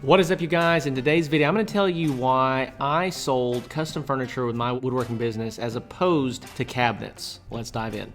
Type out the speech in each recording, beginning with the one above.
What is up, you guys? In today's video, I'm going to tell you why I sold custom furniture with my woodworking business as opposed to cabinets. Let's dive in.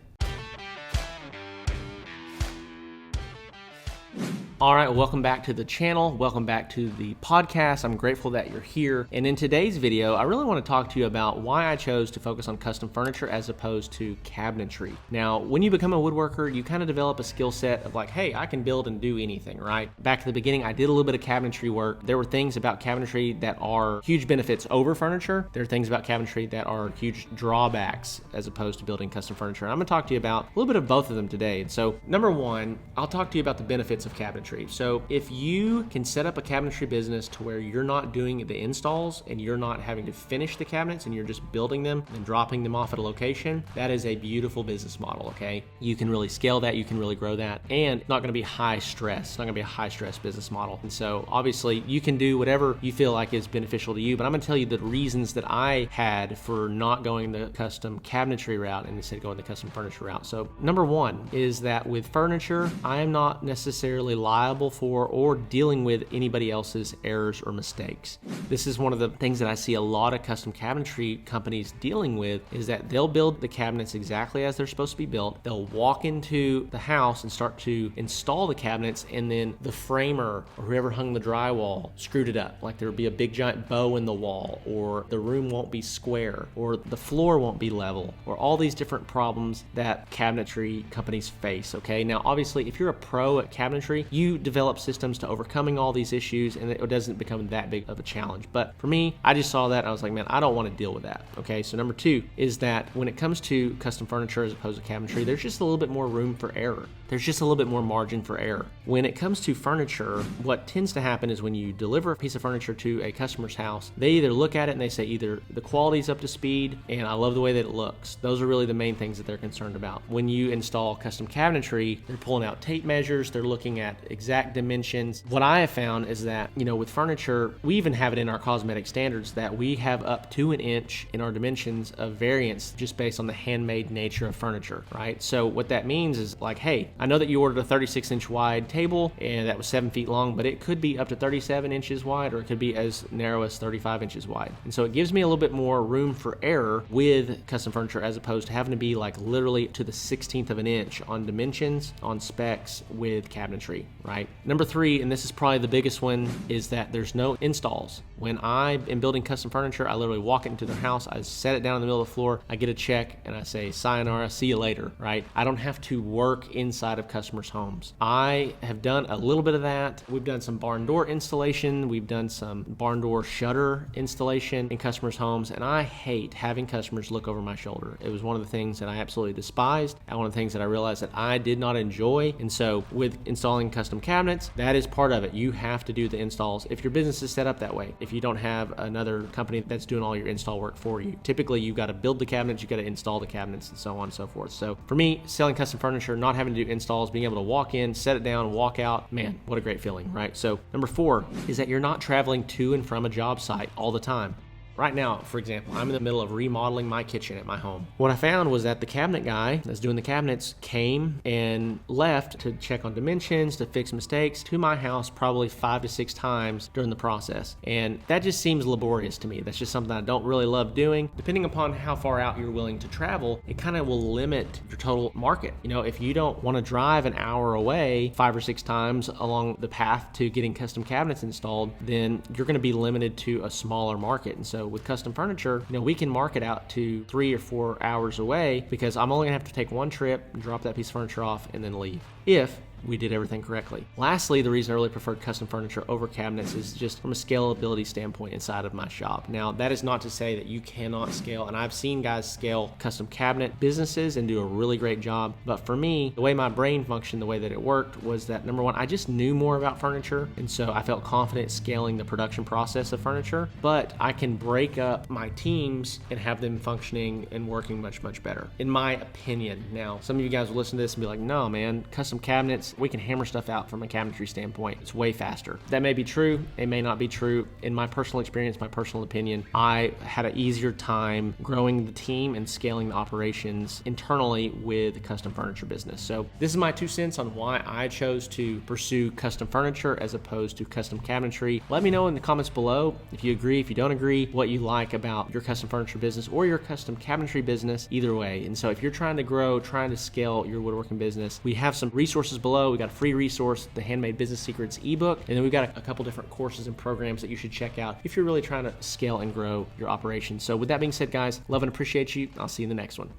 All right, welcome back to the channel. Welcome back to the podcast. I'm grateful that you're here. And in today's video, I really want to talk to you about why I chose to focus on custom furniture as opposed to cabinetry. Now, when you become a woodworker, you kind of develop a skill set of like, hey, I can build and do anything, right? Back at the beginning, I did a little bit of cabinetry work. There were things about cabinetry that are huge benefits over furniture. There are things about cabinetry that are huge drawbacks as opposed to building custom furniture. And I'm going to talk to you about a little bit of both of them today. And so, number one, I'll talk to you about the benefits of cabinetry. So if you can set up a cabinetry business to where you're not doing the installs and you're not having to finish the cabinets and you're just building them and dropping them off at a location, that is a beautiful business model, okay? You can really scale that, you can really grow that, and it's not gonna be high stress. It's not gonna be a high stress business model. And so obviously you can do whatever you feel like is beneficial to you, but I'm gonna tell you the reasons that I had for not going the custom cabinetry route and instead going the custom furniture route. So number one is that with furniture, I am not necessarily liable for or dealing with anybody else's errors or mistakes. This is one of the things that I see a lot of custom cabinetry companies dealing with, is that they'll build the cabinets exactly as they're supposed to be built. They'll walk into the house and start to install the cabinets, and then the framer or whoever hung the drywall screwed it up. Like there would be a big giant bow in the wall, or the room won't be square, or the floor won't be level, or all these different problems that cabinetry companies face, okay? Now, obviously, if you're a pro at cabinetry, you develop systems to overcoming all these issues, and it doesn't become that big of a challenge. But for me, I just saw that and I was like, man, I don't want to deal with that. Okay, so number two is that when it comes to custom furniture as opposed to cabinetry, there's just a little bit more room for error. There's just a little bit more margin for error. When it comes to furniture, what tends to happen is when you deliver a piece of furniture to a customer's house, they either look at it and they say either the quality's up to speed and I love the way that it looks. Those are really the main things that they're concerned about. When you install custom cabinetry, they're pulling out tape measures, they're looking at exact dimensions. What I have found is that, with furniture, we even have it in our cosmetic standards that we have up to an inch in our dimensions of variance just based on the handmade nature of furniture, right? So what that means is like, hey, I know that you ordered a 36-inch wide table and that was 7 feet long, but it could be up to 37 inches wide, or it could be as narrow as 35 inches wide. And so it gives me a little bit more room for error with custom furniture as opposed to having to be like literally to the 16th of an inch on dimensions, on specs with cabinetry, right? Number three, and this is probably the biggest one, is that there's no installs. When I am building custom furniture, I literally walk into their house, I set it down in the middle of the floor, I get a check, and I say, sayonara, see you later, right? I don't have to work inside of customers' homes. I have done a little bit of that. We've done some barn door installation, we've done some barn door shutter installation in customers' homes, and I hate having customers look over my shoulder. It was one of the things that I absolutely despised, and one of the things that I realized that I did not enjoy. And so with installing custom cabinets, that is part of it. You have to do the installs if your business is set up that way. If you don't have another company that's doing all your install work for you, typically you've got to build the cabinets, you've got to install the cabinets, and so on and so forth. So for me, selling custom furniture, not having to do installs, being able to walk in, set it down, walk out, man, what a great feeling, right? So number four is that you're not traveling to and from a job site all the time. Right now, for example, I'm in the middle of remodeling my kitchen at my home. What I found was that the cabinet guy that's doing the cabinets came and left to check on dimensions, to fix mistakes to my house probably 5 to 6 times during the process. And that just seems laborious to me. That's just something I don't really love doing. Depending upon how far out you're willing to travel, it kind of will limit your total market. If you don't want to drive an hour away 5 or 6 times along the path to getting custom cabinets installed, then you're going to be limited to a smaller market. And so with custom furniture, we can market out to 3 or 4 hours away because I'm only gonna have to take one trip, drop that piece of furniture off, and then leave. If we did everything correctly. Lastly, the reason I really preferred custom furniture over cabinets is just from a scalability standpoint inside of my shop. Now, that is not to say that you cannot scale, and I've seen guys scale custom cabinet businesses and do a really great job. But for me, the way my brain functioned, the way that it worked was that, number one, I just knew more about furniture, and so I felt confident scaling the production process of furniture, but I can break up my teams and have them functioning and working much, much better, in my opinion. Now, some of you guys will listen to this and be like, no, man, custom cabinets, business, we can hammer stuff out from a cabinetry standpoint. It's way faster. That may be true. It may not be true. In my personal experience, my personal opinion, I had an easier time growing the team and scaling the operations internally with the custom furniture business. So this is my 2 cents on why I chose to pursue custom furniture as opposed to custom cabinetry. Let me know in the comments below if you agree, if you don't agree, what you like about your custom furniture business or your custom cabinetry business, either way. And so if you're trying to grow, trying to scale your woodworking business, we have some resources below. We got a free resource, the Handmade Business Secrets ebook, and then we've got a couple different courses and programs that you should check out if you're really trying to scale and grow your operation. So with that being said, guys, love and appreciate you. I'll see you in the next one.